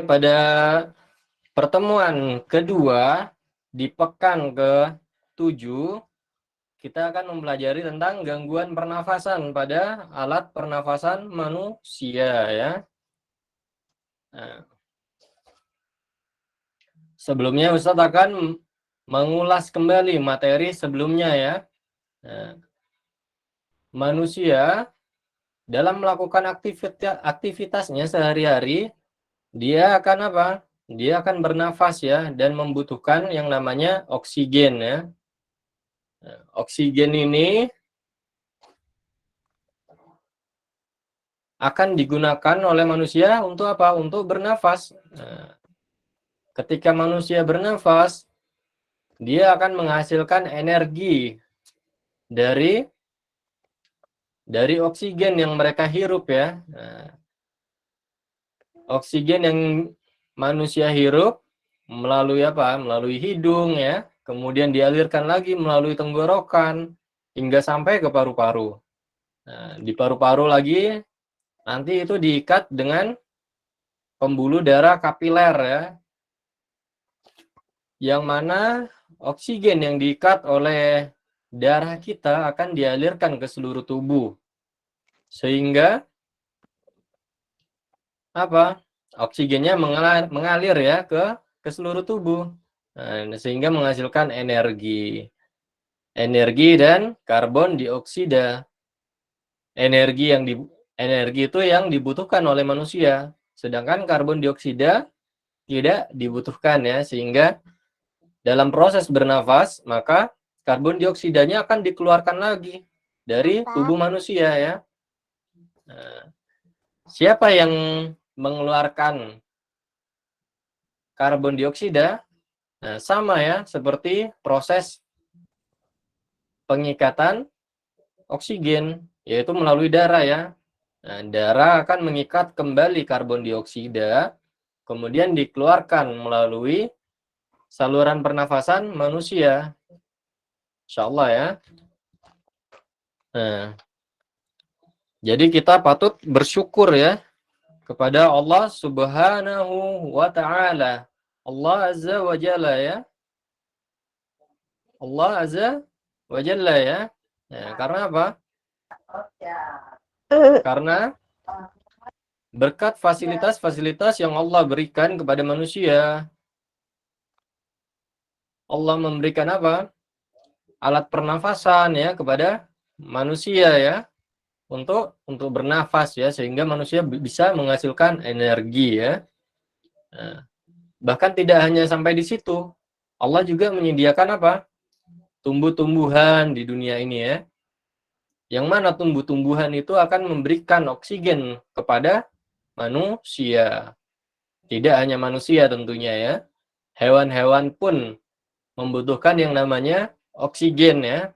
Pada pertemuan kedua di pekan ke-7 kita akan mempelajari tentang gangguan pernafasan pada alat pernafasan manusia ya. Nah, sebelumnya Ustadz akan mengulas kembali materi sebelumnya ya. Nah, manusia dalam melakukan aktivitasnya sehari-hari, dia akan apa? Dia akan bernafas ya dan membutuhkan yang namanya oksigen ya. Nah, oksigen ini akan digunakan oleh manusia untuk apa? Untuk bernafas. Nah, ketika manusia bernafas, dia akan menghasilkan energi dari oksigen yang mereka hirup ya. Nah, oksigen yang manusia hirup melalui apa? Melalui hidung ya. Kemudian dialirkan lagi melalui tenggorokan hingga sampai ke paru-paru. Nah, di paru-paru lagi nanti itu diikat dengan pembuluh darah kapiler ya. Yang mana oksigen yang diikat oleh darah kita akan dialirkan ke seluruh tubuh. Sehingga apa? Oksigennya mengalir ya ke seluruh tubuh. Nah, sehingga menghasilkan energi. Energi dan karbon dioksida. Energi itu yang dibutuhkan oleh manusia. Sedangkan karbon dioksida tidak dibutuhkan ya, sehingga dalam proses bernafas, maka karbon dioksidanya akan dikeluarkan lagi dari tubuh manusia ya. Nah, siapa yang mengeluarkan karbon dioksida? Nah, sama ya, seperti proses pengikatan oksigen, yaitu melalui darah ya. Nah, darah akan mengikat kembali karbon dioksida, kemudian dikeluarkan melalui saluran pernafasan manusia. Insyaallah ya. Nah, jadi kita patut bersyukur ya kepada Allah Subhanahu wa taala. Allah Azza wa Jalla ya. Allah Azza wa Jalla ya. Nah, karena apa? Karena berkat fasilitas-fasilitas yang Allah berikan kepada manusia. Allah memberikan apa? Alat pernafasan ya kepada manusia ya. Untuk bernafas ya, sehingga manusia bisa menghasilkan energi ya. Nah, bahkan tidak hanya sampai di situ. Allah juga menyediakan apa? Tumbuh-tumbuhan di dunia ini ya. Yang mana tumbuh-tumbuhan itu akan memberikan oksigen kepada manusia. Tidak hanya manusia tentunya ya. Hewan-hewan pun membutuhkan yang namanya oksigen ya.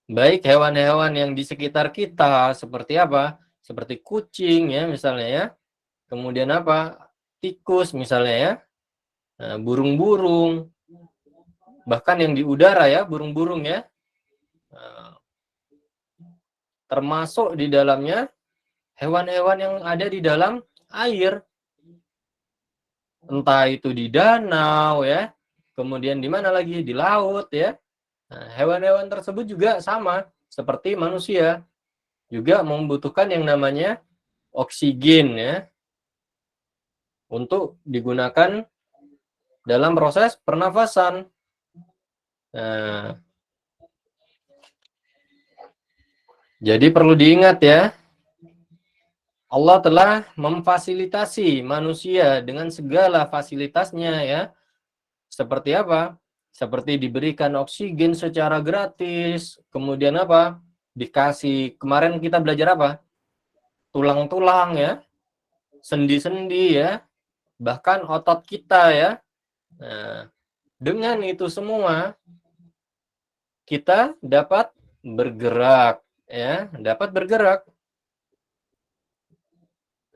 Baik hewan-hewan yang di sekitar kita seperti apa? Seperti kucing ya misalnya ya. Kemudian apa? Tikus misalnya ya. Nah, burung-burung. Bahkan yang di udara ya, burung-burung ya. Nah, termasuk di dalamnya hewan-hewan yang ada di dalam air. Entah itu di danau ya. Kemudian di mana lagi? Di laut ya. Nah, hewan-hewan tersebut juga sama seperti manusia. Juga membutuhkan yang namanya oksigen ya. Untuk digunakan dalam proses pernafasan. Nah, jadi perlu diingat ya, Allah telah memfasilitasi manusia dengan segala fasilitasnya ya. Seperti apa? Seperti diberikan oksigen secara gratis, kemudian apa? Dikasih, kemarin kita belajar apa? Tulang-tulang ya, sendi-sendi ya, bahkan otot kita ya. Nah, dengan itu semua kita dapat bergerak ya, dapat bergerak.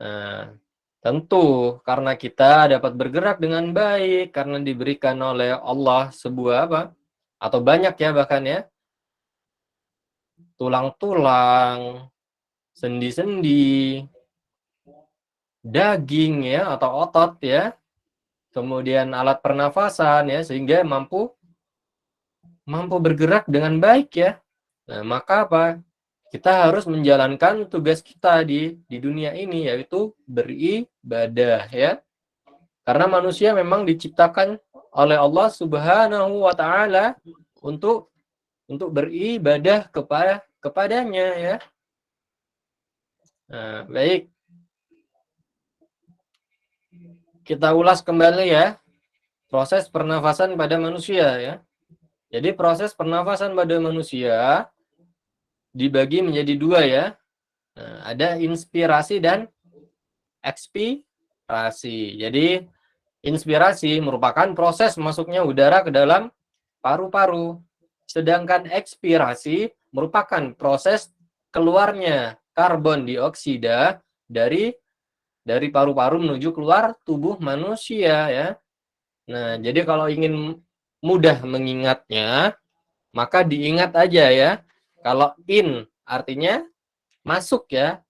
Nah, tentu karena kita dapat bergerak dengan baik karena diberikan oleh Allah sebuah apa? Atau banyak ya bahkan ya. tulang-tulang, sendi-sendi, daging ya atau otot ya, kemudian alat pernafasan ya, sehingga mampu bergerak dengan baik ya. Nah, maka apa? Kita harus menjalankan tugas kita di dunia ini, yaitu beribadah ya. Karena manusia memang diciptakan oleh Allah Subhanahu wa taala untuk beribadah kepadanya ya. Nah, baik. Kita ulas kembali ya proses pernafasan pada manusia ya. Jadi proses pernafasan pada manusia dibagi menjadi dua ya. Nah, ada inspirasi dan ekspirasi. Jadi inspirasi merupakan proses masuknya udara ke dalam paru-paru. Sedangkan ekspirasi merupakan proses keluarnya karbon dioksida dari paru-paru menuju keluar tubuh manusia ya. Nah, jadi kalau ingin mudah mengingatnya, maka diingat aja ya. Kalau in artinya masuk ya.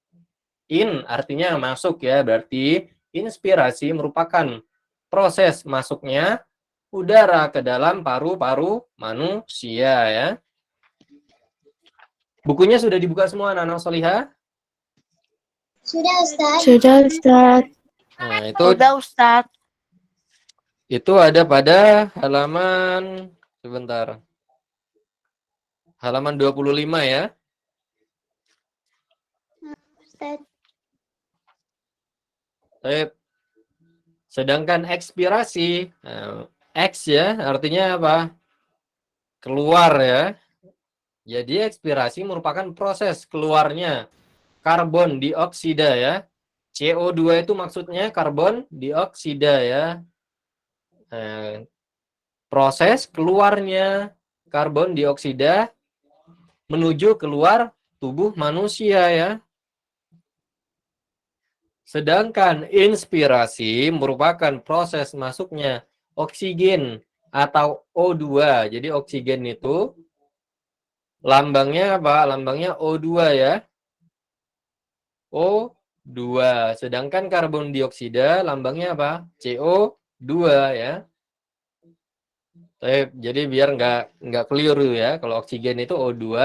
In artinya masuk ya, berarti inspirasi merupakan proses masuknya udara ke dalam paru-paru manusia ya. Bukunya sudah dibuka semua anak-anak solihah? Sudah, Ustaz. Sudah, Ustaz. Nah, itu Sudah, Ustaz. itu ada pada halaman sebentar. Halaman 25 ya. Ustaz. Baik. Sedangkan ekspirasi, X ya, artinya apa? Keluar ya. Jadi ekspirasi merupakan proses keluarnya karbon dioksida ya. CO2 itu maksudnya karbon dioksida ya. Proses keluarnya karbon dioksida menuju keluar tubuh manusia ya. Sedangkan inspirasi merupakan proses masuknya oksigen atau O2. Jadi oksigen itu lambangnya apa? Lambangnya O2 ya. O2. Sedangkan karbon dioksida lambangnya apa? CO2 ya. Jadi biar nggak keliru ya. Kalau oksigen itu O2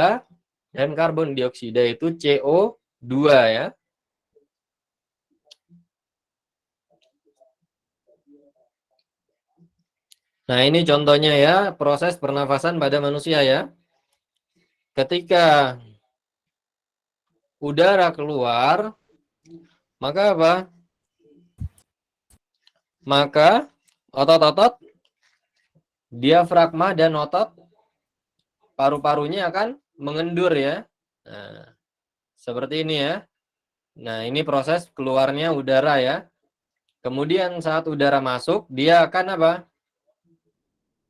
dan karbon dioksida itu CO2 ya. Nah, ini contohnya ya, proses pernafasan pada manusia ya. Ketika udara keluar, maka apa? Maka otot-otot diafragma dan otot paru-parunya akan mengendur ya. Nah, seperti ini ya. Nah, ini proses keluarnya udara ya. Kemudian saat udara masuk, dia akan apa?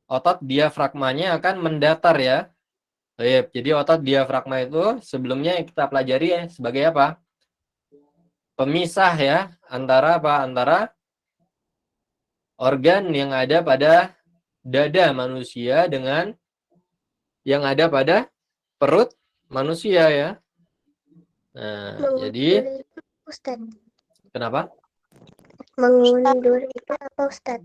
Otot diafragmanya akan mendatar ya. Jadi otot diafragma itu sebelumnya kita pelajari ya sebagai apa? Pemisah ya antara apa? Antara organ yang ada pada dada manusia dengan yang ada pada perut manusia ya. Nah, jadi Ustaz. kenapa? Mengundur itu apa, Ustaz?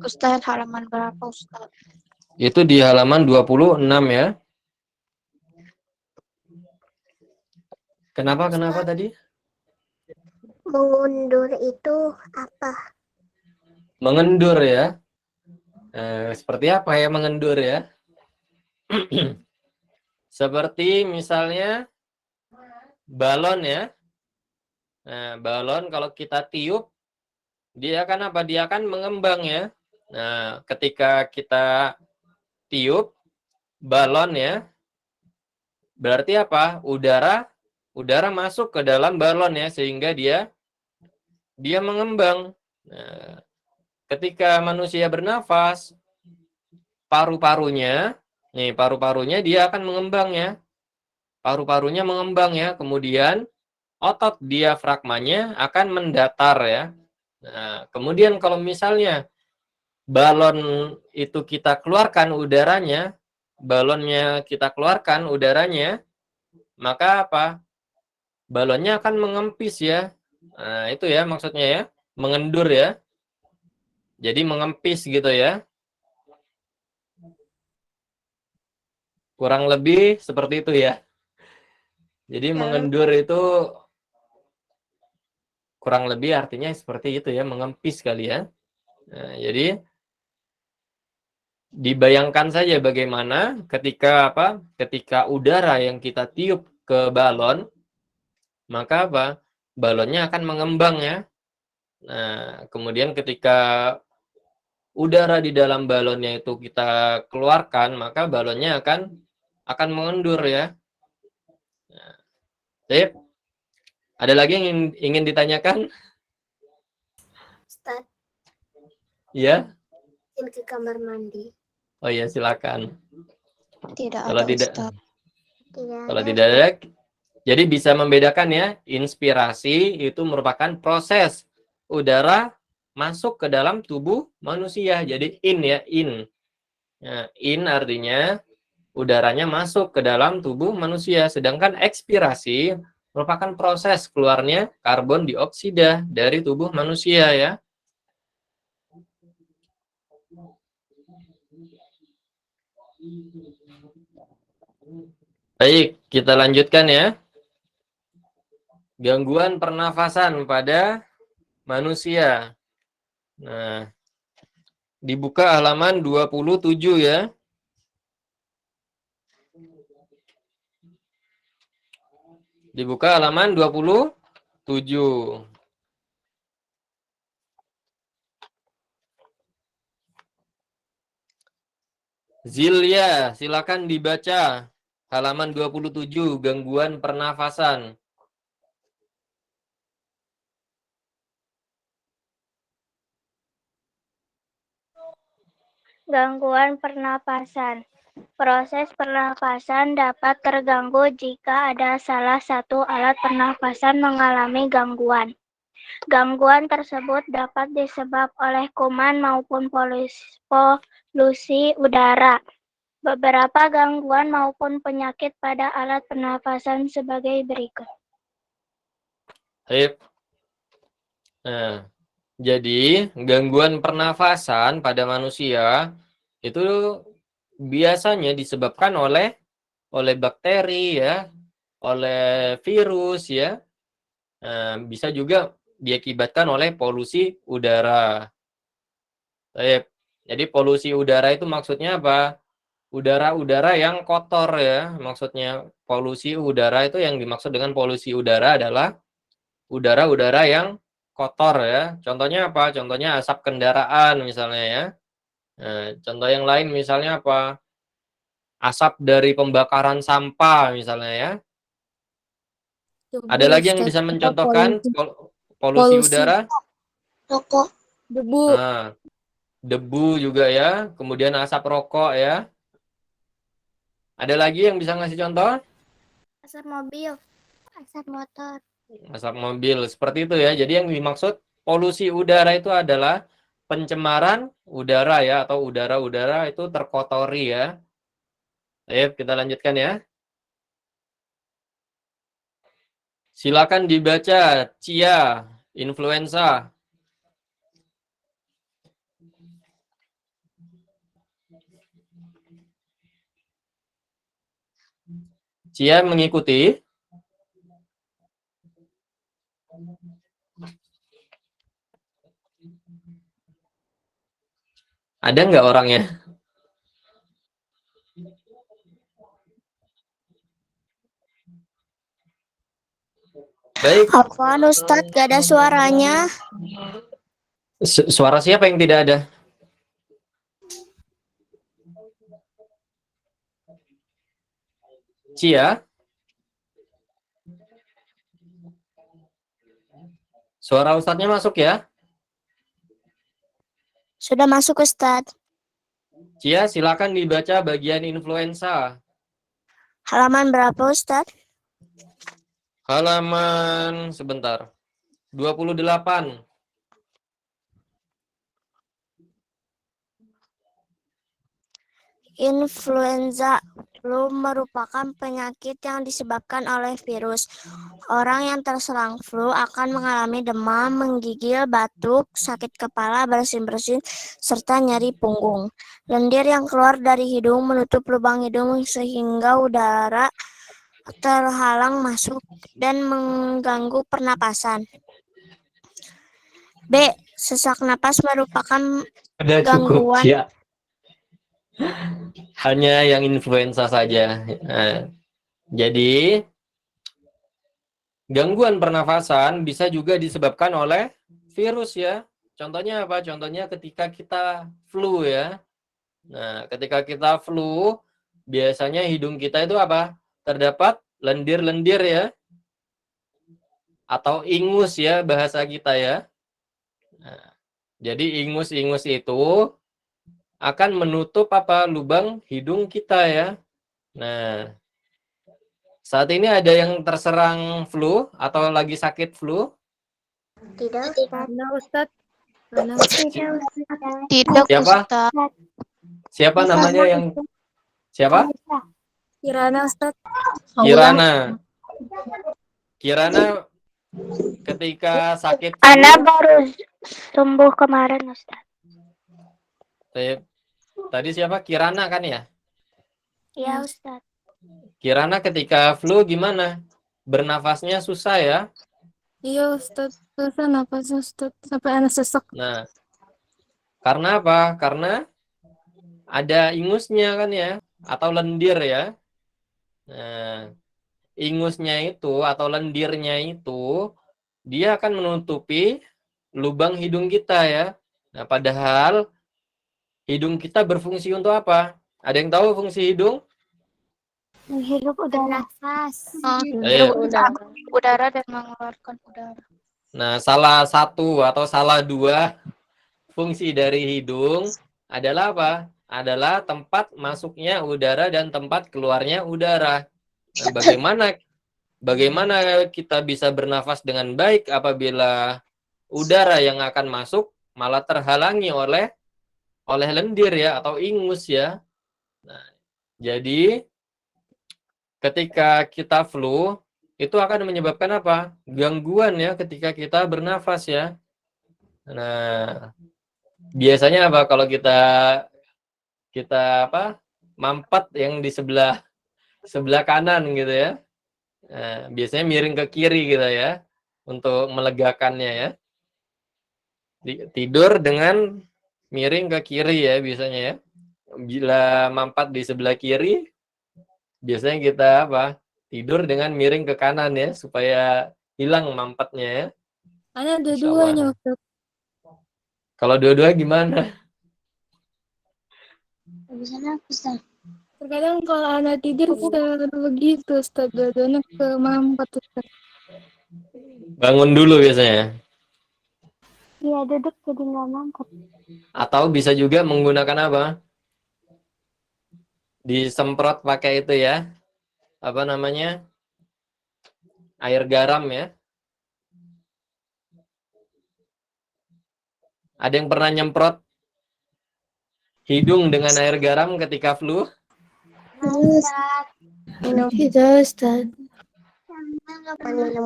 Ustaz, halaman berapa, Ustaz? Itu di halaman 26 ya. Kenapa tadi? Mengundur itu apa? Mengendur ya. Seperti apa ya mengendur ya? Seperti misalnya balon ya. Nah, balon kalau kita tiup, dia akan apa? Dia akan mengembang ya. Nah, ketika kita tiup balon ya, berarti apa? Udara masuk ke dalam balon ya, sehingga dia mengembang. Nah, ketika manusia bernafas, paru-parunya dia akan mengembang ya. Paru-parunya mengembang ya, kemudian otot diafragmanya akan mendatar ya. Nah, kemudian kalau misalnya balon itu kita keluarkan udaranya, balonnya kita keluarkan udaranya, maka apa? Balonnya akan mengempis ya. Nah, itu ya maksudnya ya, mengendur ya. Jadi mengempis gitu ya. Kurang lebih seperti itu ya. Jadi mengendur itu kurang lebih artinya seperti itu ya, mengempis kali ya. Nah, jadi dibayangkan saja bagaimana ketika apa? Ketika udara yang kita tiup ke balon, maka apa? Balonnya akan mengembang ya. Nah, kemudian ketika udara di dalam balonnya itu kita keluarkan, maka balonnya akan mengendur ya. Nah, Sip. Ada lagi yang ingin ditanyakan? Ustaz, Ya? izin ke kamar mandi. Oh iya, silakan. Tidak Kalau ada tidak, Ustaz. Tidak kalau ada, tidak Ustaz. ada, jadi bisa membedakan ya, inspirasi itu merupakan proses udara masuk ke dalam tubuh manusia. Jadi in ya, in. Nah, in artinya udaranya masuk ke dalam tubuh manusia. Sedangkan ekspirasi merupakan proses keluarnya karbon dioksida dari tubuh manusia ya. Baik, kita lanjutkan ya. Gangguan pernafasan pada manusia. Nah, dibuka halaman 27 ya. Dibuka halaman 27. Zilya, silakan dibaca. Halaman 27, gangguan pernafasan. Gangguan pernapasan. Proses pernapasan dapat terganggu jika ada salah satu alat pernapasan mengalami gangguan. Gangguan tersebut dapat disebabkan oleh kuman maupun polusi udara. Beberapa gangguan maupun penyakit pada alat pernapasan sebagai berikut. Baik. Nah, jadi gangguan pernafasan pada manusia itu biasanya disebabkan oleh bakteri ya, oleh virus ya. Nah, bisa juga diakibatkan oleh polusi udara. Baik. Jadi polusi udara itu maksudnya apa? Udara-udara yang kotor ya. Maksudnya polusi udara itu yang dimaksud dengan polusi udara adalah udara-udara yang kotor ya. Contohnya apa? Contohnya asap kendaraan misalnya ya. Nah, contoh yang lain misalnya apa? Asap dari pembakaran sampah misalnya ya. Ada lagi yang bisa mencontohkan polusi udara? Rokok. Debu. Nah, debu juga ya. Kemudian asap rokok ya. Ada lagi yang bisa ngasih contoh? Asap mobil, asap motor. Asap mobil. Seperti itu ya. Jadi yang dimaksud polusi udara itu adalah pencemaran udara ya. Atau udara-udara itu terkotori ya. Ayo kita lanjutkan ya. Silakan dibaca Cia, influenza. Cia mengikuti. Ada nggak orangnya? Baik. Apaan Ustaz? Gak ada suaranya. Suara siapa yang tidak ada? Cia? Suara Ustadznya masuk ya? Sudah masuk Ustaz. Cia, silakan dibaca bagian influenza. Halaman berapa Ustaz? Halaman sebentar. 28. Influenza. Flu merupakan penyakit yang disebabkan oleh virus. Orang yang terserang flu akan mengalami demam, menggigil, batuk, sakit kepala, bersin-bersin, serta nyeri punggung. Lendir yang keluar dari hidung menutup lubang hidung sehingga udara terhalang masuk dan mengganggu pernapasan. B. Sesak napas merupakan Udah cukup gangguan. ya. Hanya yang influenza saja. Nah, jadi gangguan pernafasan bisa juga disebabkan oleh virus ya. Contohnya apa? Contohnya ketika kita flu ya. Nah, ketika kita flu, biasanya hidung kita itu apa? Terdapat lendir-lendir ya. Atau ingus ya bahasa kita ya. Nah, jadi ingus-ingus itu akan menutup apa? Lubang hidung kita ya. Nah, saat ini ada yang terserang flu atau lagi sakit flu? Tidak, Ustaz. Mana Ustadz? Tidak, Siapa? Ustaz. Siapa namanya yang siapa? Kirana Ustadz. Kirana. Kirana ketika sakit flu, Ana baru sembuh kemarin Ustadz. tadi siapa? Kirana kan ya? Iya Ustadz. Kirana ketika flu gimana? Bernafasnya susah ya? Iya Ustadz, susah napas Ustadz, sampai anak sesak. Nah, karena apa? Karena ada ingusnya kan ya? Atau lendir ya? Nah, ingusnya itu atau lendirnya itu dia akan menutupi lubang hidung kita ya. Nah, padahal hidung kita berfungsi untuk apa? Ada yang tahu fungsi hidung? Menghirup udara. Nafas. Ayo. Udara dan mengeluarkan udara. Nah, salah satu atau salah dua fungsi dari hidung adalah apa? Adalah tempat masuknya udara dan tempat keluarnya udara. Nah, bagaimana kita bisa bernafas dengan baik apabila udara yang akan masuk malah terhalangi oleh lendir ya atau ingus ya. Nah, jadi ketika kita flu itu akan menyebabkan apa? Gangguan ya ketika kita bernafas ya. Nah, biasanya apa kalau kita apa? Mampet yang di sebelah kanan gitu ya. Nah, biasanya miring ke kiri gitu ya untuk melegakannya ya. Tidur dengan miring ke kiri ya biasanya ya. Bila mampat di sebelah kiri, biasanya kita apa? Tidur dengan miring ke kanan ya supaya hilang mampatnya ya. Ada Insya dua-duanya Allah. Ustadz. Kalau dua-dua gimana? Bisa Ustaz. Terkadang kalau anak tidur Ustadz, begitu Ustadz, dua-duanya ke mampet Ustadz. Bangun dulu biasanya. Iya, duduk jadi nggak mangkuk. Atau bisa juga menggunakan apa? Disemprot pakai itu ya. Apa namanya? Air garam ya. Ada yang pernah nyemprot hidung dengan air garam ketika flu? Tidak Ustadz.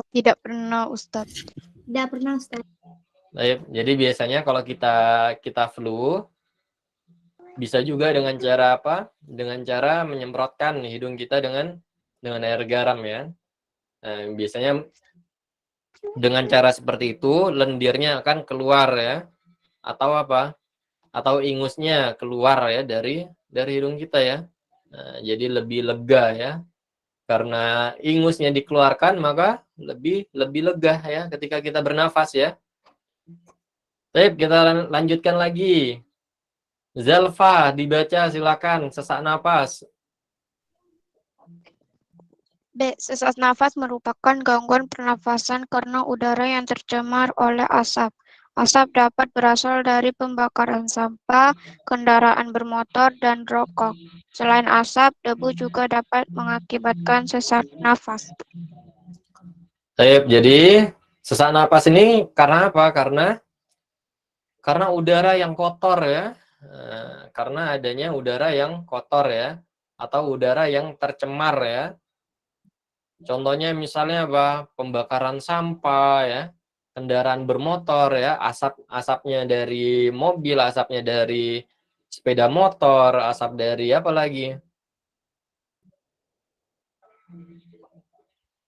Tidak pernah, Ustadz. Tidak pernah Ustaz. Baik, jadi biasanya kalau kita flu bisa juga dengan cara apa? Dengan cara menyemprotkan hidung kita dengan air garam ya. Nah, biasanya dengan cara seperti itu lendirnya akan keluar ya. Atau apa? Atau ingusnya keluar ya dari hidung kita ya. Nah, jadi lebih lega ya. Karena ingusnya dikeluarkan maka lebih lega ya ketika kita bernafas ya. Baik, kita lanjutkan lagi. Zalfa dibaca silakan, sesak napas. B. Sesak nafas merupakan gangguan pernafasan karena udara yang tercemar oleh asap. Asap dapat berasal dari pembakaran sampah, kendaraan bermotor, dan rokok. Selain asap, debu juga dapat mengakibatkan sesak nafas. Baik, jadi sesak napas ini karena apa? Karena udara yang kotor ya. karena adanya udara yang kotor ya, atau udara yang tercemar ya. Contohnya misalnya apa? Pembakaran sampah ya, kendaraan bermotor ya, asapnya dari mobil, asapnya dari sepeda motor, asap dari apa lagi?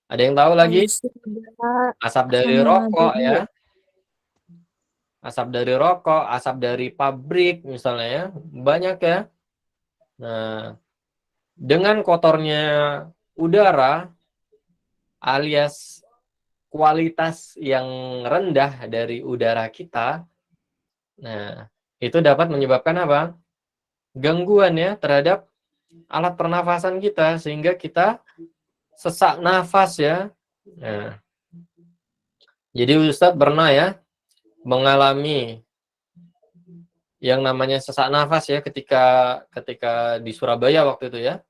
Ada yang tahu lagi? Asap dari rokok ya. Asap dari rokok, asap dari pabrik misalnya ya. Banyak ya. Nah, dengan kotornya udara alias kualitas yang rendah dari udara kita, nah, itu dapat menyebabkan apa? Gangguan ya terhadap alat pernafasan kita, sehingga kita sesak nafas ya. Nah, jadi Ustadz pernah ya mengalami yang namanya sesak nafas ya ketika di Surabaya waktu itu ya.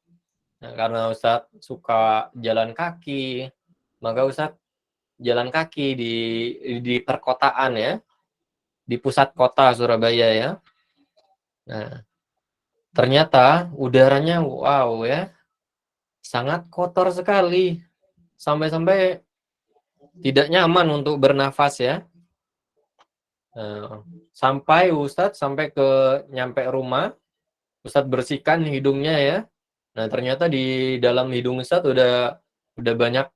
Nah, karena Ustadz suka jalan kaki, maka Ustadz jalan kaki di perkotaan ya, di pusat kota Surabaya ya. Nah, ternyata udaranya wow ya, sangat kotor sekali, sampai-sampai tidak nyaman untuk bernafas ya. Sampai Ustadz nyampe rumah, Ustadz bersihkan hidungnya ya. Nah, ternyata di dalam hidung Ustadz udah banyak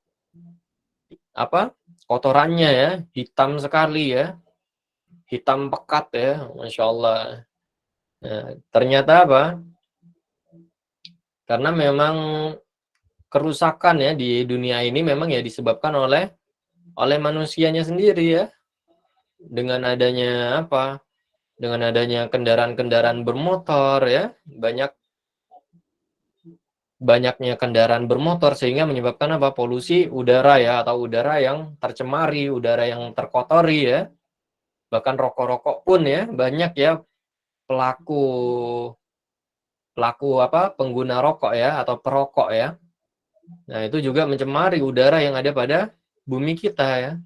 apa? Kotorannya ya, hitam sekali ya. Hitam pekat ya, Masya Allah. Nah, ternyata apa? Karena memang kerusakan ya di dunia ini memang ya disebabkan oleh manusianya sendiri ya. Dengan adanya apa? Dengan adanya kendaraan-kendaraan bermotor ya, banyaknya kendaraan bermotor sehingga menyebabkan apa? Polusi udara ya, atau udara yang tercemari, udara yang terkotori ya. Bahkan rokok-rokok pun ya banyak ya pelaku apa? Pengguna rokok ya, atau perokok ya. Nah, itu juga mencemari udara yang ada pada bumi kita ya.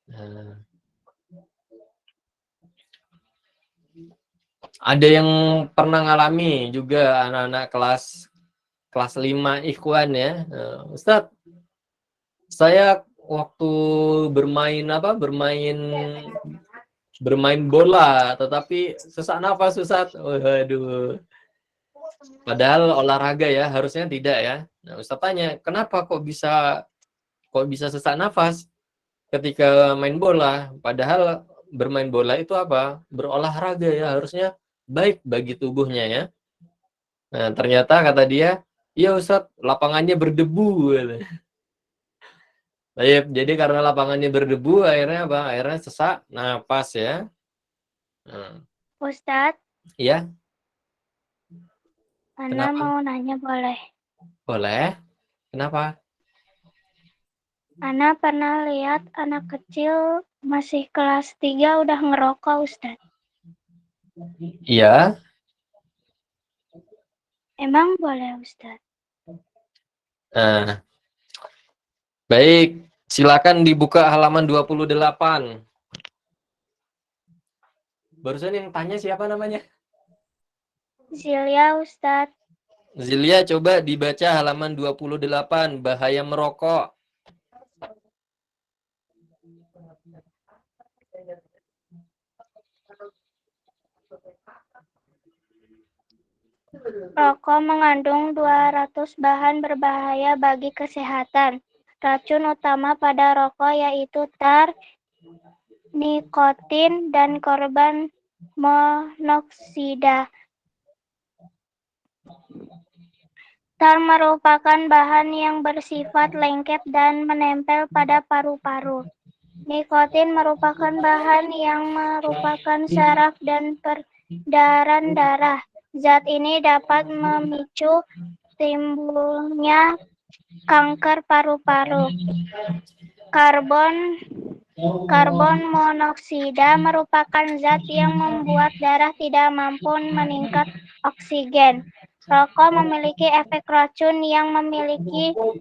Nah, ada yang pernah ngalami juga anak-anak kelas 5 ikhwan ya. Ustadz, saya waktu bermain bola tetapi sesak nafas Ustadz. Waduh. Padahal olahraga ya, harusnya tidak ya. Nah, Ustadz tanya, kenapa kok bisa sesak nafas ketika main bola? Padahal bermain bola itu apa? Berolahraga ya, harusnya baik bagi tubuhnya ya. Nah, ternyata kata dia, iya Ustadz, lapangannya berdebu. Jadi karena lapangannya berdebu, akhirnya apa? Akhirnya sesak napas ya. Nah, Ustadz, iya, Ana kenapa? mau nanya boleh? Boleh. Kenapa? Ana pernah lihat anak kecil masih kelas 3 udah ngerokok, Ustadz. Iya. Emang boleh, Ustadz? Nah, baik. Silakan dibuka halaman 28. Barusan yang tanya siapa namanya? Zilia, Ustadz. Zilia, coba dibaca halaman 28, bahaya merokok. Rokok mengandung 200 bahan berbahaya bagi kesehatan. Racun utama pada rokok yaitu tar, nikotin, dan karbon monoksida. Tar merupakan bahan yang bersifat lengket dan menempel pada paru-paru. Nikotin merupakan bahan yang merupakan saraf dan peredaran darah. Zat ini dapat memicu timbulnya kanker paru-paru. Karbon monoksida merupakan zat yang membuat darah tidak mampu meningkat oksigen. Rokok memiliki efek racun yang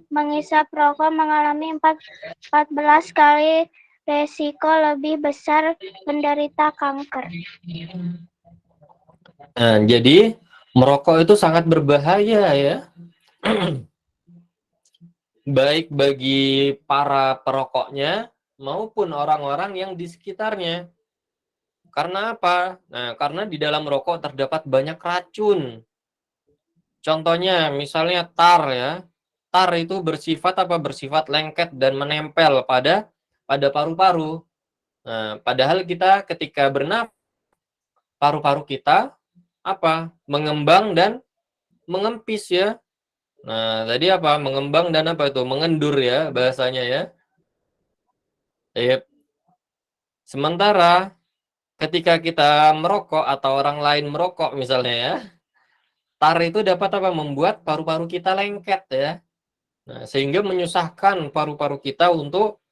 mengisap rokok mengalami 14 kali resiko lebih besar penderita kanker. Nah, jadi merokok itu sangat berbahaya ya. Baik bagi para perokoknya maupun orang-orang yang di sekitarnya. Karena apa? Nah, karena di dalam rokok terdapat banyak racun. Contohnya misalnya tar ya. Tar itu bersifat apa? Bersifat lengket dan menempel pada paru-paru. Nah, padahal kita ketika bernafas, paru-paru kita apa? Mengembang dan mengempis ya. Nah, tadi apa? Mengembang dan apa itu? Mengendur ya bahasanya ya. Sementara ketika kita merokok atau orang lain merokok misalnya ya, tar itu dapat apa? Membuat paru-paru kita lengket ya. Nah, sehingga menyusahkan paru-paru kita untuk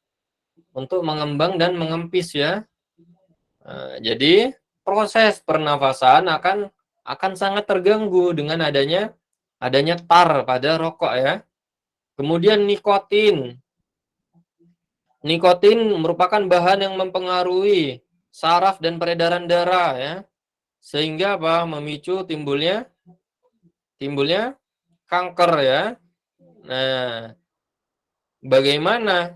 mengembang dan mengempis ya. Nah, jadi proses pernafasan akan sangat terganggu dengan adanya tar pada rokok ya. Kemudian nikotin. Nikotin merupakan bahan yang mempengaruhi saraf dan peredaran darah ya. Sehingga apa? Memicu timbulnya kanker ya. Nah, bagaimana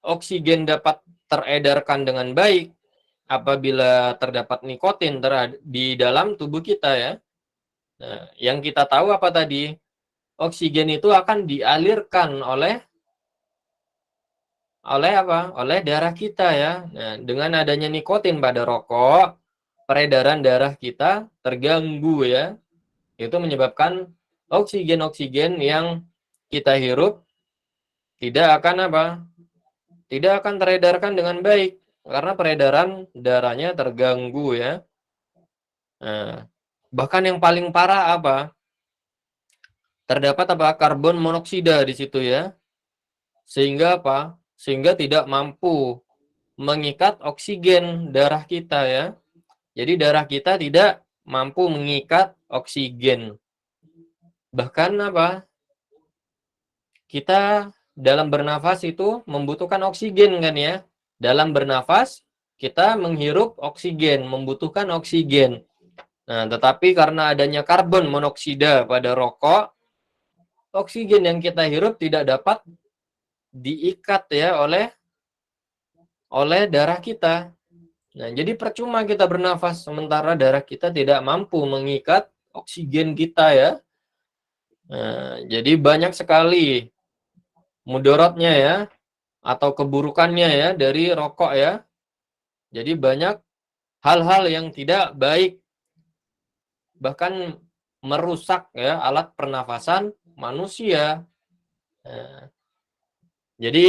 oksigen dapat teredarkan dengan baik apabila terdapat nikotin di dalam tubuh kita ya. Nah, yang kita tahu apa tadi? Oksigen itu akan dialirkan oleh apa? Oleh darah kita ya. Nah, dengan adanya nikotin pada rokok, peredaran darah kita terganggu ya. Itu menyebabkan oksigen-oksigen yang kita hirup tidak akan apa? Tidak akan teredarkan dengan baik karena peredaran darahnya terganggu ya. Nah, bahkan yang paling parah apa? Terdapat apa? Karbon monoksida di situ ya. Sehingga apa? Sehingga tidak mampu mengikat oksigen darah kita ya. Jadi darah kita tidak mampu mengikat oksigen. Bahkan apa? Kita dalam bernafas itu membutuhkan oksigen kan ya. Dalam bernafas kita menghirup oksigen, membutuhkan oksigen. Nah, tetapi karena adanya karbon monoksida pada rokok, oksigen yang kita hirup tidak dapat diikat ya oleh darah kita. Nah, jadi percuma kita bernafas sementara darah kita tidak mampu mengikat oksigen kita ya. Nah, jadi banyak sekali mudaratnya ya atau keburukannya ya dari rokok ya. Jadi banyak hal-hal yang tidak baik bahkan merusak ya alat pernafasan manusia. Nah, jadi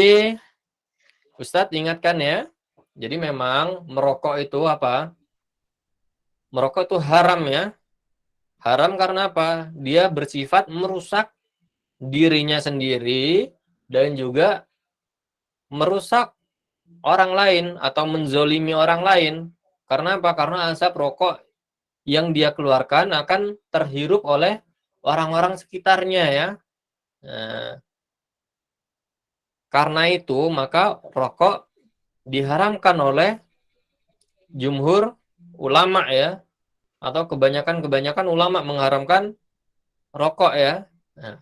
Ustadz ingatkan ya. Jadi memang merokok itu apa? Merokok itu haram ya. Haram karena apa? Dia bersifat merusak dirinya sendiri dan juga merusak orang lain atau menzolimi orang lain. Karena apa? Karena asap rokok yang dia keluarkan akan terhirup oleh orang-orang sekitarnya ya. Nah, karena itu maka rokok diharamkan oleh jumhur ulama ya, atau kebanyakan ulama mengharamkan rokok ya. Nah,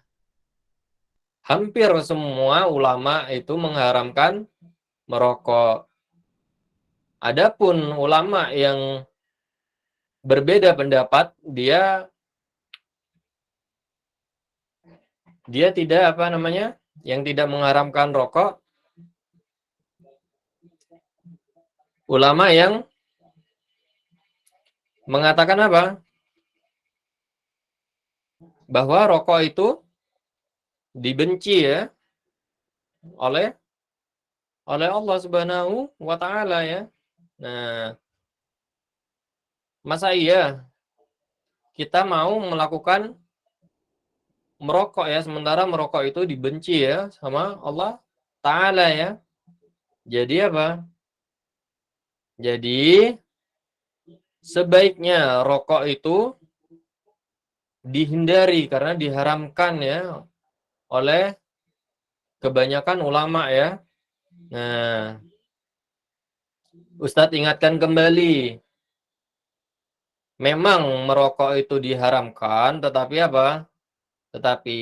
hampir semua ulama itu mengharamkan merokok. Adapun ulama yang berbeda pendapat, dia tidak apa namanya, yang tidak mengharamkan rokok, ulama yang mengatakan apa? Bahwa rokok itu dibenci ya oleh Allah Subhanahu wa taala ya. Nah, masa iya kita mau melakukan merokok ya sementara merokok itu dibenci ya sama Allah taala ya. Jadi apa? Jadi sebaiknya rokok itu dihindari karena diharamkan ya oleh kebanyakan ulama ya. Nah, Ustadz ingatkan kembali memang merokok itu diharamkan, tetapi apa? Tetapi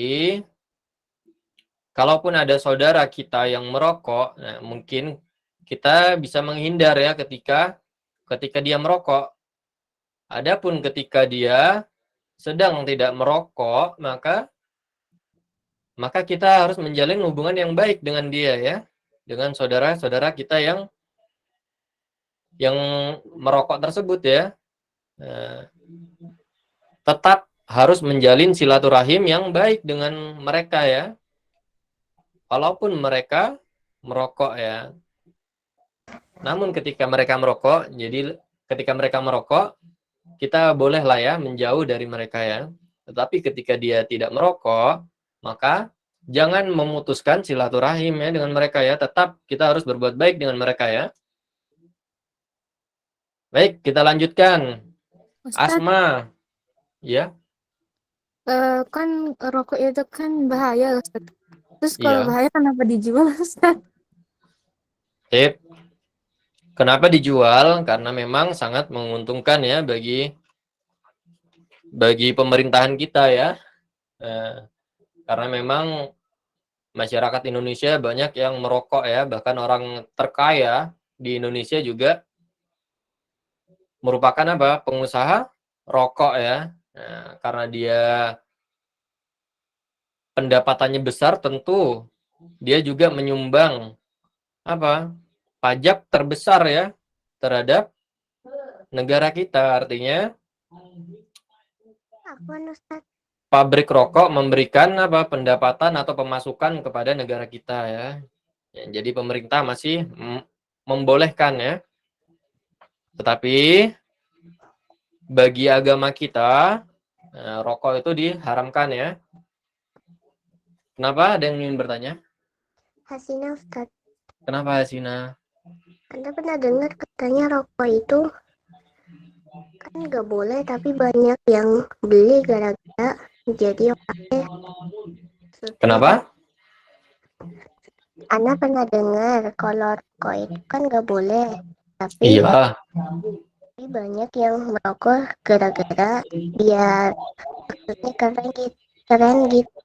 kalaupun ada saudara kita yang merokok, nah, mungkin kita bisa menghindar ya ketika dia merokok. Adapun ketika dia sedang tidak merokok, maka kita harus menjalin hubungan yang baik dengan dia ya, dengan saudara-saudara kita yang merokok tersebut ya. Nah, tetap harus menjalin silaturahim yang baik dengan mereka ya. Walaupun mereka merokok ya. Namun ketika mereka merokok, kita bolehlah ya menjauh dari mereka ya. Tetapi ketika dia tidak merokok, maka jangan memutuskan silaturahim ya dengan mereka ya. Tetap kita harus berbuat baik dengan mereka ya. Baik, kita lanjutkan. Ustaz, Asma, ya, kan rokok itu kan bahaya, Ustaz. Terus kalau iya. bahaya kenapa dijual, Ustaz? Sip. Kenapa dijual? Karena memang sangat menguntungkan ya bagi pemerintahan kita ya. Karena memang masyarakat Indonesia banyak yang merokok ya, bahkan orang terkaya di Indonesia juga merupakan apa? Pengusaha rokok ya. Nah, karena dia pendapatannya besar, tentu dia juga menyumbang apa? Pajak terbesar ya terhadap negara kita. Artinya Ustaz. pabrik rokok memberikan apa? Pendapatan atau pemasukan kepada negara kita ya. Ya, jadi pemerintah masih membolehkan ya. Tetapi bagi agama kita, rokok itu diharamkan ya. Kenapa? Ada yang ingin bertanya? Hasina Ustaz, Kenapa Hasina? Anda pernah dengar katanya rokok itu kan nggak boleh, tapi banyak yang beli gara-gara jadi orangnya. Kenapa? Anda pernah dengar kalau rokok itu kan nggak boleh, tapi Iya. banyak yang merokok gara-gara biar maksudnya keren gitu.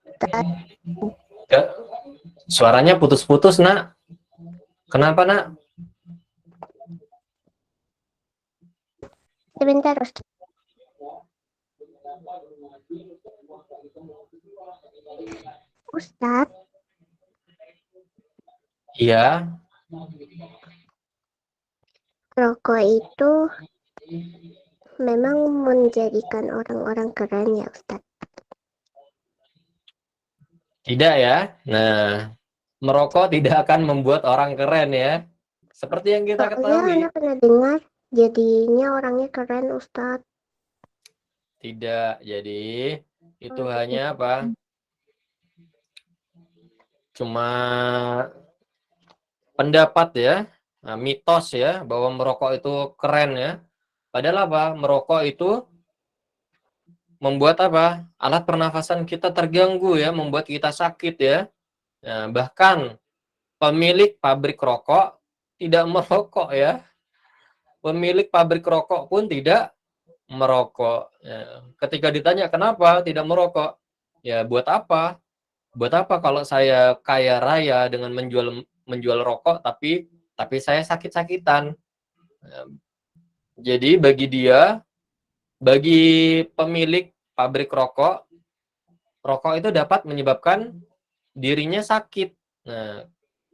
Suaranya putus-putus, Nak. Kenapa, Nak? Sebentar, Ustaz. Ustaz, Iya. rokok itu memang menjadikan orang-orang keren ya, Ustaz? Tidak ya. Nah, merokok tidak akan membuat orang keren ya. Seperti yang kita Soalnya ketahui. Anda pernah dengar jadinya orangnya keren, Ustaz. Tidak. Jadi, itu hanya apa? Cuma pendapat ya. Nah, mitos ya bahwa merokok itu keren ya. Padahal apa? Merokok itu membuat apa? Alat pernafasan kita terganggu ya, membuat kita sakit ya. Nah, bahkan pemilik pabrik rokok tidak merokok ya. Pemilik pabrik rokok pun tidak merokok. Ya. Ketika ditanya kenapa tidak merokok, ya buat apa? Buat apa kalau saya kaya raya dengan menjual rokok tapi saya sakit-sakitan. Ya. Jadi bagi pemilik pabrik rokok itu dapat menyebabkan dirinya sakit. Nah,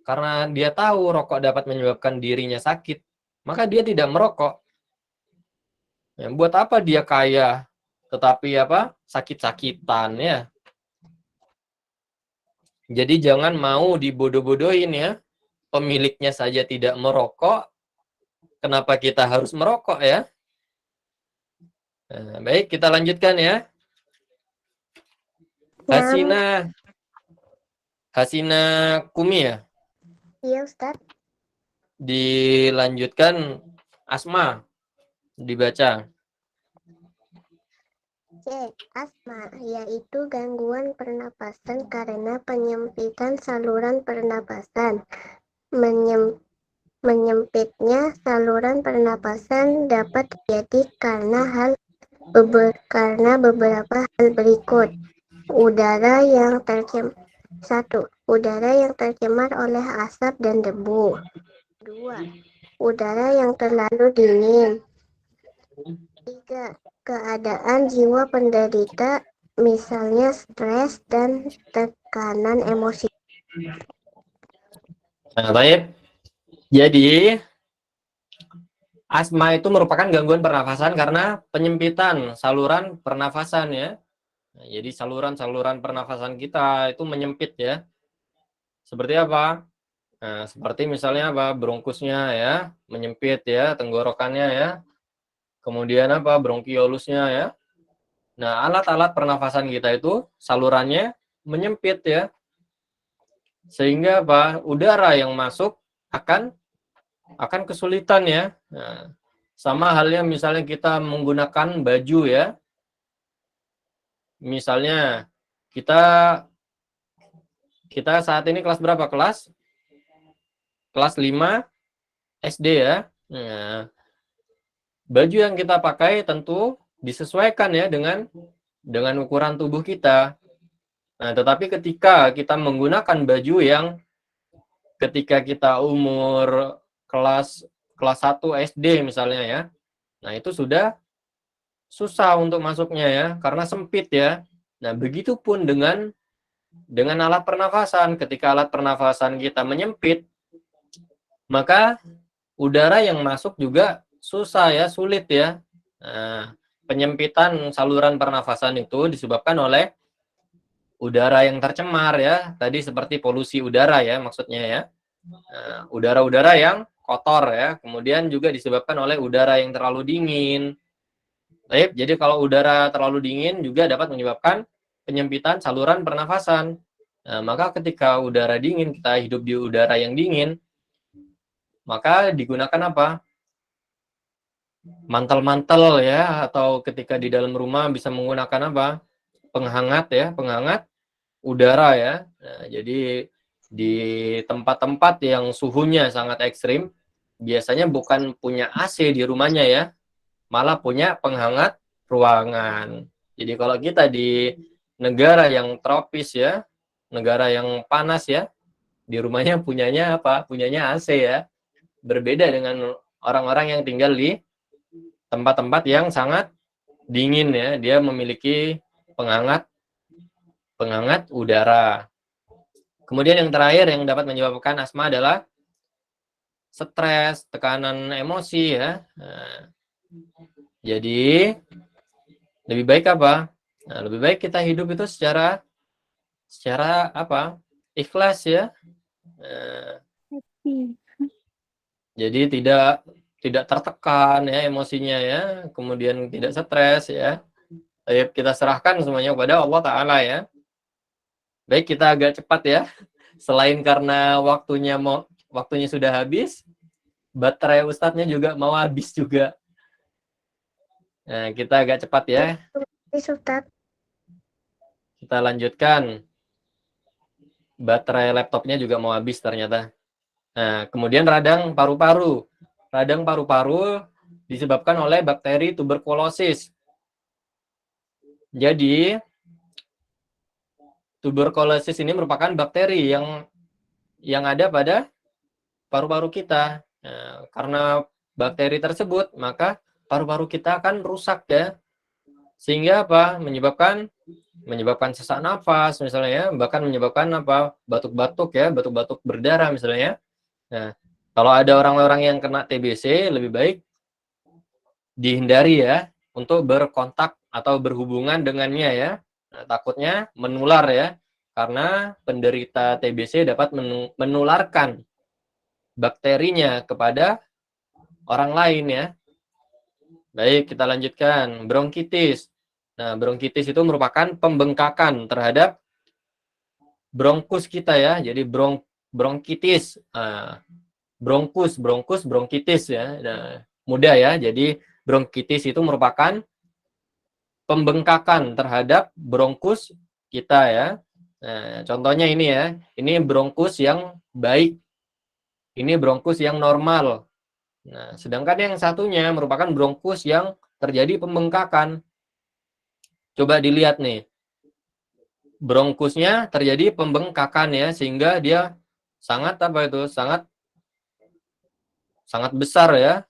karena dia tahu rokok dapat menyebabkan dirinya sakit, maka dia tidak merokok. Ya, buat apa dia kaya tetapi apa? Sakit-sakitan ya. Jadi jangan mau dibodoh-bodohin ya. Pemiliknya saja tidak merokok, kenapa kita harus merokok ya? Nah, baik, kita lanjutkan ya. Hasina Kumi ya. Iya, Ustaz. Dilanjutkan Asma, dibaca. C. Asma, yaitu gangguan pernapasan karena penyempitan saluran pernapasan. Menyempitnya saluran pernapasan dapat terjadi karena hal karena beberapa hal berikut. Udara yang tercemar. 1. Udara yang tercemar oleh asap dan debu. 2. Udara yang terlalu dingin. 3. Keadaan jiwa penderita, misalnya stres dan tekanan emosi. Nah, baik. Jadi, asma itu merupakan gangguan pernafasan karena penyempitan saluran pernafasan ya. Nah, jadi saluran-saluran pernafasan kita itu menyempit ya. Seperti apa? Nah, seperti misalnya apa? Bronkusnya ya, menyempit ya, tenggorokannya ya. Kemudian apa? Bronkiolusnya ya. Nah, alat-alat pernafasan kita itu salurannya menyempit ya. Sehingga apa? Udara yang masuk akan kesulitan ya. Nah, sama halnya misalnya kita menggunakan baju ya. Misalnya kita saat ini kelas berapa? Kelas 5 SD ya. Nah, baju yang kita pakai tentu disesuaikan ya dengan ukuran tubuh kita. Nah, tetapi ketika kita menggunakan baju yang ketika kita umur kelas 1 SD misalnya ya. Nah, itu sudah susah untuk masuknya ya, karena sempit ya. Nah, begitupun dengan alat pernafasan. Ketika alat pernafasan kita menyempit, maka udara yang masuk juga susah ya, sulit ya. Nah, penyempitan saluran pernafasan itu disebabkan oleh udara yang tercemar ya. Tadi seperti polusi udara ya maksudnya ya. Nah, udara-udara yang kotor ya. Kemudian juga disebabkan oleh udara yang terlalu dingin. Baik, jadi kalau udara terlalu dingin juga dapat menyebabkan penyempitan saluran pernafasan. Nah, maka ketika udara dingin, kita hidup di udara yang dingin, maka digunakan apa? Mantel-mantel ya, atau ketika di dalam rumah bisa menggunakan apa? Penghangat ya, penghangat udara ya. Nah, jadi di tempat-tempat yang suhunya sangat ekstrim, biasanya bukan punya AC di rumahnya ya, malah punya penghangat ruangan. Jadi kalau kita di negara yang tropis ya, negara yang panas ya, di rumahnya punyanya apa? Punyanya AC ya. Berbeda dengan orang-orang yang tinggal di tempat-tempat yang sangat dingin ya, dia memiliki penghangat udara. Kemudian yang terakhir yang dapat menyebabkan asma adalah stres, tekanan emosi ya. Nah, jadi lebih baik apa? Nah, lebih baik kita hidup itu secara apa? Ikhlas ya. Nah, jadi tidak tertekan ya emosinya ya, kemudian tidak stres ya. Ayo kita serahkan semuanya kepada Allah Ta'ala ya. Baik, kita agak cepat ya. Selain karena waktunya sudah habis, baterai Ustadznya juga mau habis juga. Nah, kita agak cepat ya. Kita lanjutkan. Baterai laptopnya juga mau habis ternyata. Nah, kemudian radang paru-paru. Radang paru-paru disebabkan oleh bakteri tuberkulosis. Jadi, tuberkulosis ini merupakan bakteri yang ada pada paru-paru kita. Nah, karena bakteri tersebut, maka paru-paru kita akan rusak ya. Sehingga apa? Menyebabkan sesak nafas misalnya ya, bahkan menyebabkan apa? Batuk-batuk ya, batuk-batuk berdarah misalnya. Nah, kalau ada orang-orang yang kena TBC, lebih baik dihindari ya untuk berkontak atau berhubungan dengannya ya. Nah, takutnya menular ya, karena penderita TBC dapat menularkan bakterinya kepada orang lain ya. Baik, kita lanjutkan. Bronkitis. Nah, bronkitis itu merupakan pembengkakan terhadap bronkus kita ya. Jadi bronkitis. Bronkus, bronkitis ya. Nah, mudah ya. Jadi bronkitis itu merupakan pembengkakan terhadap bronkus kita ya. Nah, contohnya ini ya. Ini bronkus yang baik. Ini bronkus yang normal. Nah, sedangkan yang satunya merupakan bronkus yang terjadi pembengkakan. Coba dilihat nih. Bronkusnya terjadi pembengkakan ya, sehingga dia sangat sangat besar ya,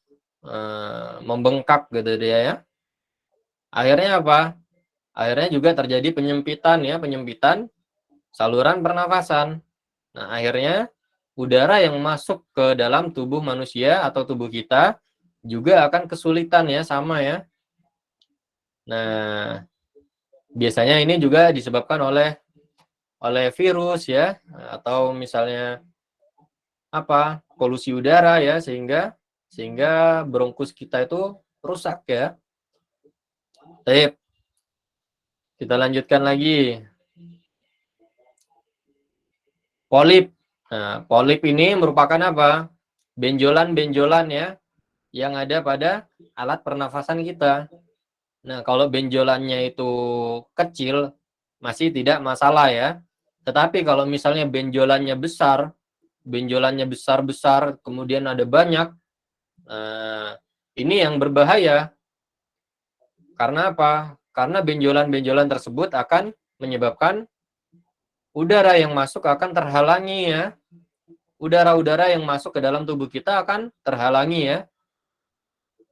membengkak gitu dia ya. Akhirnya apa? Akhirnya juga terjadi penyempitan ya, penyempitan saluran pernafasan. Nah, akhirnya udara yang masuk ke dalam tubuh manusia atau tubuh kita juga akan kesulitan ya, sama ya. Nah, biasanya ini juga disebabkan oleh virus ya, atau misalnya polusi udara ya, sehingga bronkus kita itu rusak ya. Baik, kita lanjutkan lagi. Polip. Nah, polip ini merupakan apa? Benjolan-benjolan ya, yang ada pada alat pernafasan kita. Nah, kalau benjolannya itu kecil, masih tidak masalah ya. Tetapi kalau misalnya benjolannya besar-besar, kemudian ada banyak, ini yang berbahaya. Karena apa? Karena benjolan-benjolan tersebut akan menyebabkan udara yang masuk akan terhalangi ya. Udara-udara yang masuk ke dalam tubuh kita akan terhalangi ya.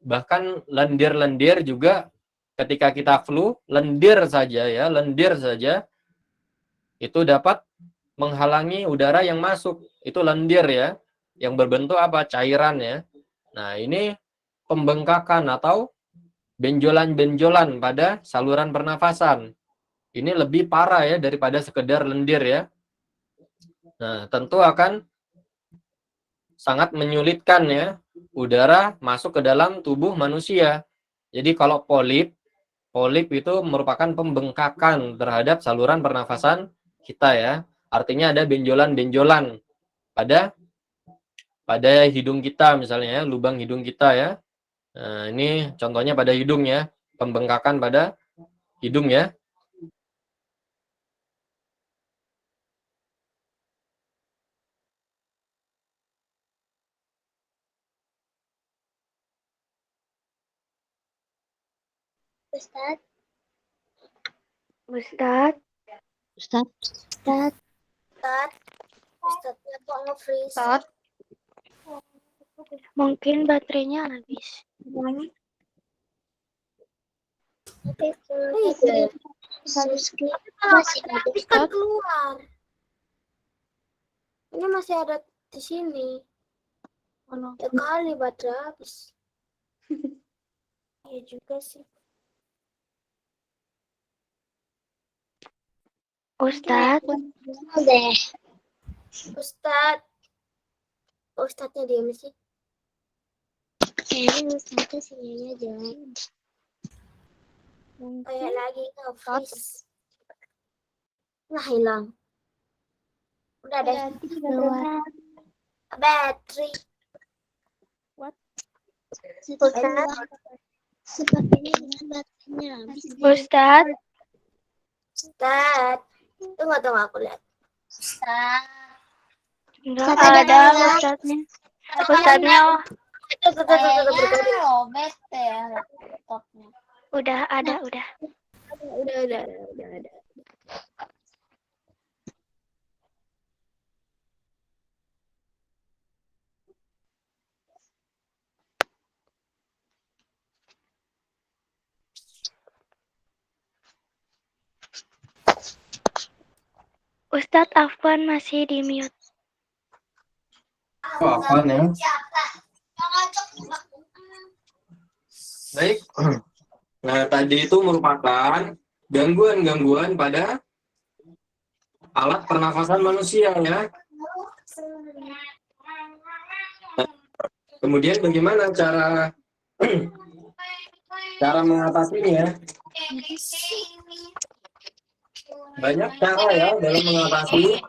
Bahkan lendir-lendir juga ketika kita flu, lendir saja itu dapat menghalangi udara yang masuk. Itu lendir ya, yang berbentuk apa? Cairan ya. Nah, ini pembengkakan atau benjolan-benjolan pada saluran pernafasan. Ini lebih parah ya daripada sekedar lendir ya. Nah, tentu akan sangat menyulitkan ya udara masuk ke dalam tubuh manusia. Jadi kalau polip itu merupakan pembengkakan terhadap saluran pernafasan kita ya. Artinya ada benjolan-benjolan pada hidung kita misalnya ya, lubang hidung kita ya. Nah, ini contohnya pada hidung ya, pembengkakan pada hidung ya. Ustadz, Ustadz, Ustadznya kok nge-freeze? Ustadz, mungkin baterainya habis. Masih ada kan keluar. Ini masih ada di sini. Ya kali baterai habis. Iya juga sih. Ustadz, Ustadznya diam sih. Kayaknya Ustadznya sinyalnya jelek. Kayak lagi nge-freeze. Nah, hilang. Udah deh. keluar. Battery. Ustadz. Sepertinya baterainya habis. Ustadz, Ustadz. Tunggu aku lihat. Ustadz. enggak Ustadz, ada Ustadznya. Ustadznya udah ada. Udah ada. Ustadz Afwan masih di mute. Apaan ya? Baik. Nah, tadi itu merupakan gangguan-gangguan pada alat pernafasan manusia ya. Kemudian bagaimana cara mengatasinya? Banyak cara ya dalam mengatasi.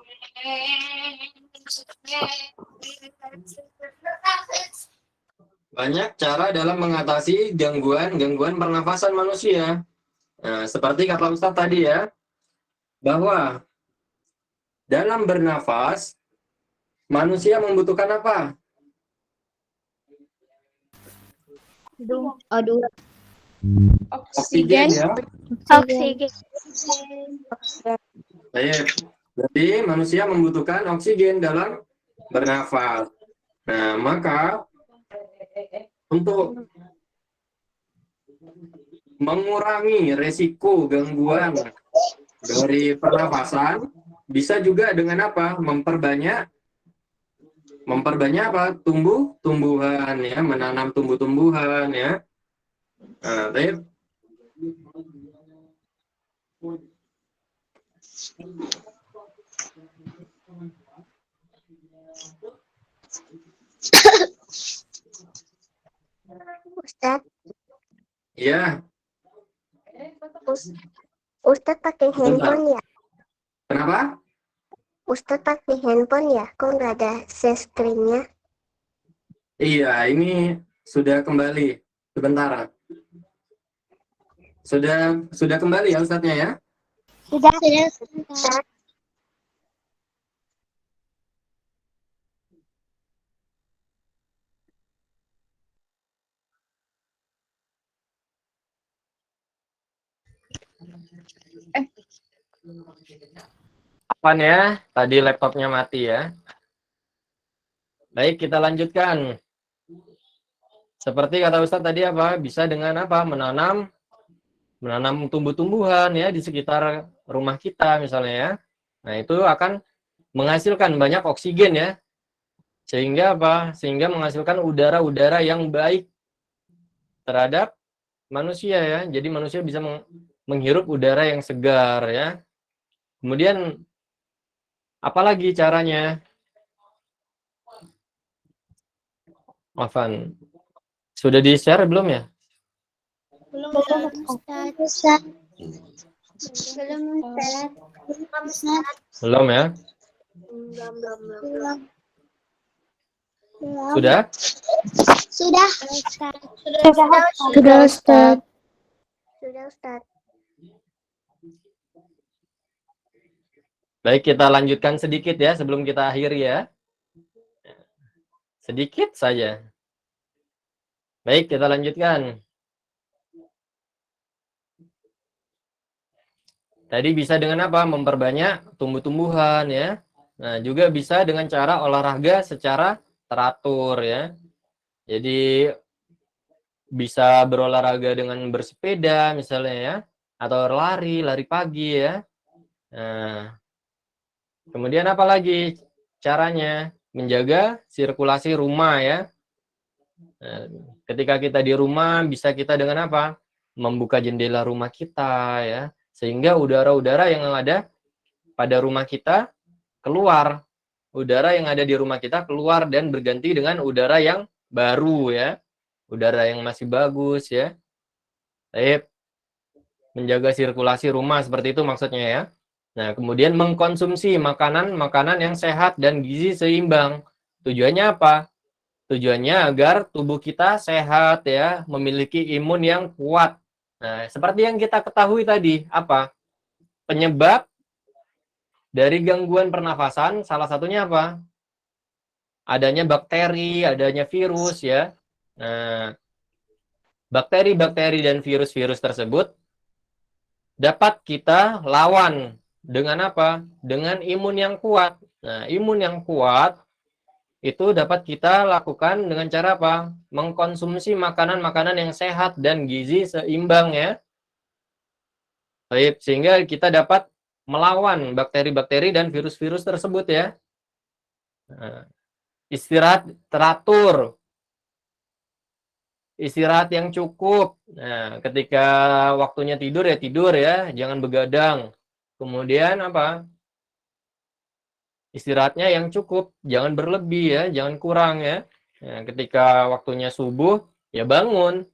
Banyak cara dalam mengatasi gangguan pernafasan manusia. Nah, seperti kata Ustaz tadi ya, bahwa dalam bernafas manusia membutuhkan apa? Oksigen ya. Oksigen. Baik. Berarti manusia membutuhkan oksigen dalam bernafas. Nah, maka untuk mengurangi resiko gangguan dari pernafasan bisa juga dengan apa? Memperbanyak apa? Tumbuh-tumbuhan ya, menanam tumbuh-tumbuhan ya. Nah, baik. Ustaz, Ya, Ustaz pakai handphone ya? kenapa? Ustaz pakai handphone ya? Kok nggak ada share screen-nya? Iya, ini sudah kembali. Sebentar. Sudah kembali ya Ustadznya ya? Sudah, Ustaz. Apaan ya? Tadi laptopnya mati ya. Baik, kita lanjutkan. Seperti kata Ustadz tadi apa? Bisa dengan apa? Menanam tumbuh-tumbuhan ya di sekitar rumah kita misalnya ya. Nah, itu akan menghasilkan banyak oksigen ya. Sehingga apa? Sehingga menghasilkan udara-udara yang baik terhadap manusia ya. Jadi manusia bisa menghirup udara yang segar ya. Kemudian apalagi caranya? Afan. Sudah di-share belum ya? Belum, Ustaz. Belum, Ustaz. Belum ya? Belum. Sudah? Sudah. Sudah, Ustaz. Sudah, Ustaz. Baik, kita lanjutkan sedikit ya sebelum kita akhiri ya. Sedikit saja. Baik, kita lanjutkan. Tadi bisa dengan apa? Memperbanyak tumbuh-tumbuhan ya. Nah, juga bisa dengan cara olahraga secara teratur ya. Jadi bisa berolahraga dengan bersepeda misalnya ya, atau lari pagi ya. Nah, kemudian apa lagi caranya? Menjaga sirkulasi rumah ya. Nah, ketika kita di rumah bisa kita dengan apa? Membuka jendela rumah kita ya, sehingga udara-udara yang ada pada rumah kita keluar. Udara yang ada di rumah kita keluar dan berganti dengan udara yang baru ya. Udara yang masih bagus ya. Baik. Menjaga sirkulasi rumah seperti itu maksudnya ya. Nah, kemudian mengkonsumsi makanan yang sehat dan gizi seimbang. Tujuannya apa? Tujuannya agar tubuh kita sehat ya, memiliki imun yang kuat. Nah, seperti yang kita ketahui tadi, apa? Penyebab dari gangguan pernafasan salah satunya apa? Adanya bakteri, adanya virus ya. Nah, bakteri-bakteri dan virus-virus tersebut dapat kita lawan dengan apa? Dengan imun yang kuat. Nah, imun yang kuat itu dapat kita lakukan dengan cara apa? Mengkonsumsi makanan-makanan yang sehat dan gizi seimbang ya. Baik, sehingga kita dapat melawan bakteri-bakteri dan virus-virus tersebut ya. Nah, istirahat teratur. Istirahat yang cukup. Nah, ketika waktunya tidur ya, jangan begadang. Kemudian apa? Istirahatnya yang cukup, jangan berlebih ya, jangan kurang ya. Nah, ketika waktunya subuh, ya bangun.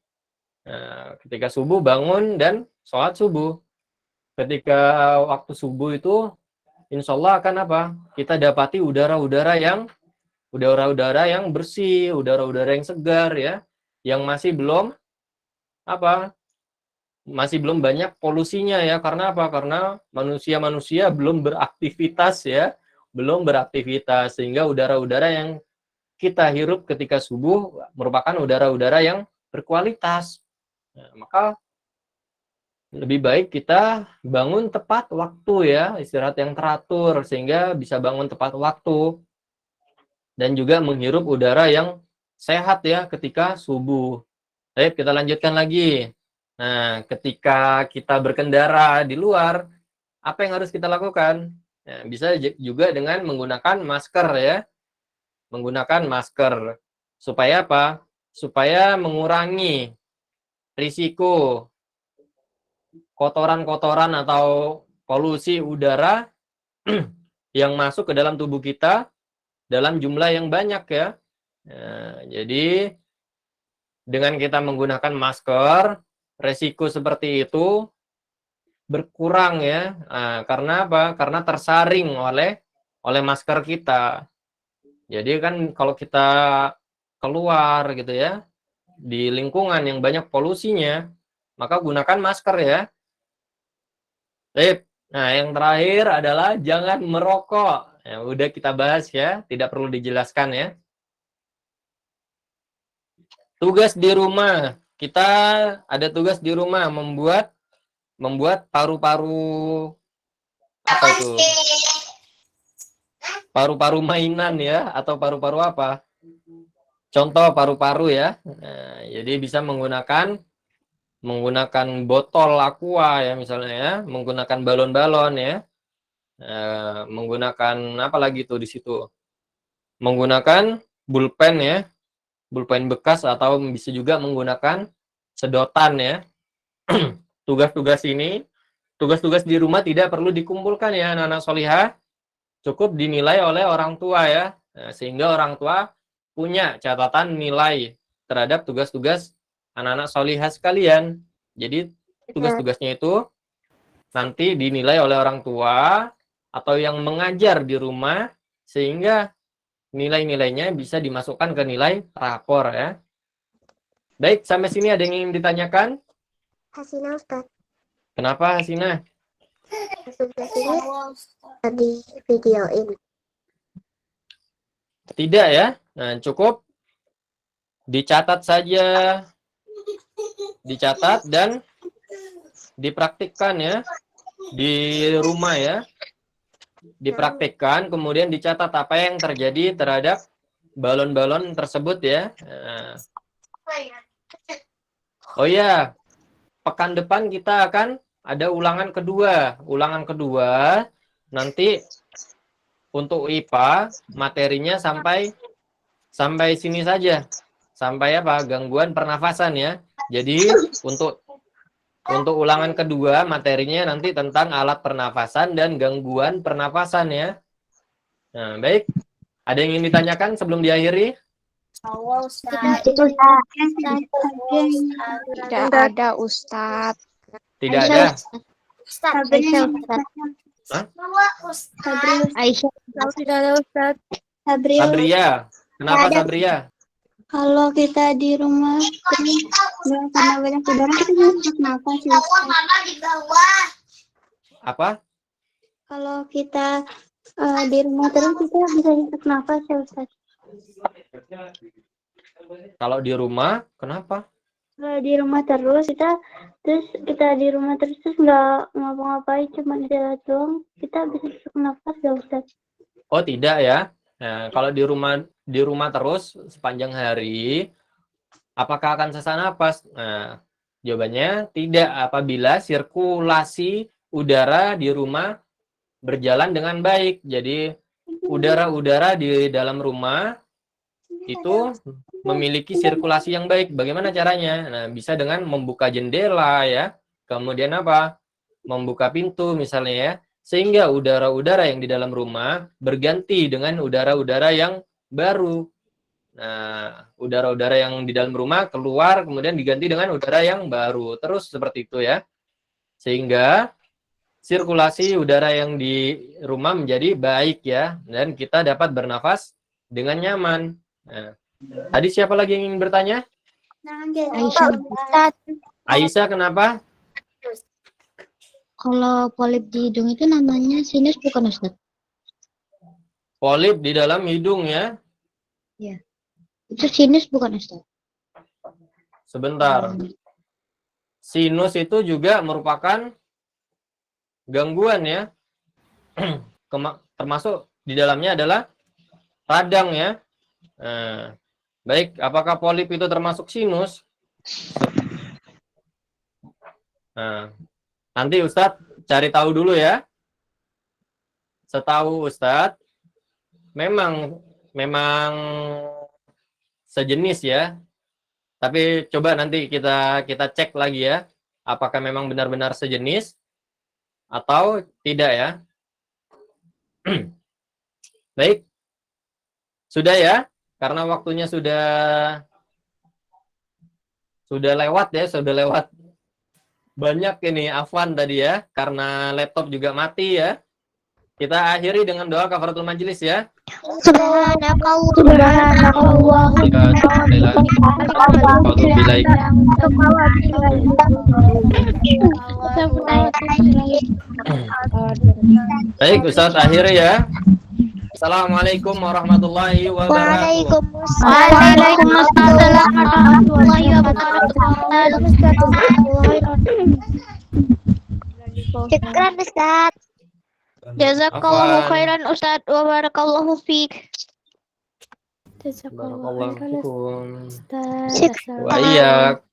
Nah, ketika subuh bangun dan sholat subuh. Ketika waktu subuh itu, insya Allah akan apa? Kita dapati udara-udara yang bersih, udara-udara yang segar ya, yang masih belum apa? Masih belum banyak polusinya ya. Karena apa? Karena manusia belum beraktivitas ya. Belum beraktivitas, sehingga udara-udara yang kita hirup ketika subuh merupakan udara-udara yang berkualitas. Nah, maka lebih baik kita bangun tepat waktu ya, istirahat yang teratur sehingga bisa bangun tepat waktu dan juga menghirup udara yang sehat ya ketika subuh. Baik, kita lanjutkan lagi. Nah, ketika kita berkendara di luar, apa yang harus kita lakukan? Nah, bisa juga dengan menggunakan masker ya. Menggunakan masker. Supaya apa? Supaya mengurangi risiko kotoran-kotoran atau polusi udara yang masuk ke dalam tubuh kita dalam jumlah yang banyak ya. Nah, jadi dengan kita menggunakan masker, resiko seperti itu berkurang ya. Nah, karena apa? Karena tersaring oleh masker kita. Jadi kan kalau kita keluar gitu ya, di lingkungan yang banyak polusinya, maka gunakan masker ya. Sip. Nah, yang terakhir adalah jangan merokok. Ya, udah kita bahas ya, tidak perlu dijelaskan ya. Tugas di rumah. Kita ada tugas di rumah membuat paru-paru apa itu? Paru-paru mainan ya atau paru-paru apa? Contoh paru-paru ya. Nah, jadi bisa menggunakan botol aqua ya misalnya ya, menggunakan balon-balon ya. Menggunakan apa lagi tuh di situ? Menggunakan pulpen ya. Pulpen bekas atau bisa juga menggunakan sedotan ya. Tugas-tugas di rumah tidak perlu dikumpulkan ya anak-anak solihah, cukup dinilai oleh orang tua ya. Nah, sehingga orang tua punya catatan nilai terhadap tugas-tugas anak-anak solihah sekalian. Jadi tugas-tugasnya itu nanti dinilai oleh orang tua atau yang mengajar di rumah sehingga nilai-nilainya bisa dimasukkan ke nilai rapor ya. Baik, sampai sini ada yang ingin ditanyakan? Hasina Ustaz. Kenapa Hasina? Tugas ini di videoin. Tidak ya. Nah, cukup dicatat saja. Dicatat dan dipraktikkan ya di rumah ya. Dipraktikkan kemudian dicatat apa yang terjadi terhadap balon-balon tersebut ya. Nah. Oh ya, pekan depan kita akan ada ulangan kedua. Ulangan kedua nanti untuk IPA materinya sampai sini saja. Sampai apa? Gangguan pernafasan ya. Jadi untuk ulangan kedua materinya nanti tentang alat pernafasan dan gangguan pernafasan ya. Nah, baik. Ada yang ingin ditanyakan sebelum diakhiri? Tidak ada, Ustadz. Tidak ada. Aisyah. Tidak ada Ustaz. Sabria. Kenapa Sabria? Kalau kita di rumah terus karena banyak udara kita bisa sesak nafas ya, Ustaz. Apa? Kalau kita di rumah terus kita bisa sesak nafas ya, Ustaz. Kalau di rumah, kenapa? Kalau di rumah terus kita di rumah terus nggak ngapa-ngapain, cuma istirahat doang, kita bisa sesak nafas ya, Ustaz. Oh, tidak ya. Nah, kalau di rumah terus sepanjang hari, apakah akan sesak napas? Nah, jawabannya tidak apabila sirkulasi udara di rumah berjalan dengan baik. Jadi, udara-udara di dalam rumah itu memiliki sirkulasi yang baik. Bagaimana caranya? Nah, bisa dengan membuka jendela ya. Kemudian apa? Membuka pintu misalnya ya. Sehingga udara-udara yang di dalam rumah berganti dengan udara-udara yang baru. Nah, udara-udara yang di dalam rumah keluar kemudian diganti dengan udara yang baru. Terus seperti itu ya. Sehingga sirkulasi udara yang di rumah menjadi baik ya. Dan kita dapat bernafas dengan nyaman. Nah, tadi siapa lagi yang ingin bertanya? Aisyah, kenapa? Kalau polip di hidung itu namanya sinus bukan, Ustaz? Polip di dalam hidung ya. Iya. Itu sinus bukan, Ustaz? Sebentar. sinus itu juga merupakan gangguan ya. Termasuk di dalamnya adalah radang ya. Nah, baik, apakah polip itu termasuk sinus? Nah, nanti Ustadz cari tahu dulu ya. Setahu Ustadz, memang sejenis ya. Tapi coba nanti kita cek lagi ya, apakah memang benar-benar sejenis atau tidak ya. Baik. Sudah ya, karena waktunya sudah lewat ya, sudah lewat banyak ini afwan tadi ya, karena laptop juga mati ya. Kita akhiri dengan doa kafaratul majelis ya. Baik, Ustaz akhiri ya. Assalamualaikum warahmatullahi wabarakatuh. Waalaikumsalam warahmatullahi wabarakatuh. Syukran Ustaz. Jazakallahu khairan Ustaz wa barakallahu fiik. Barakallahu fikum. Ustaz. Wa iyyak.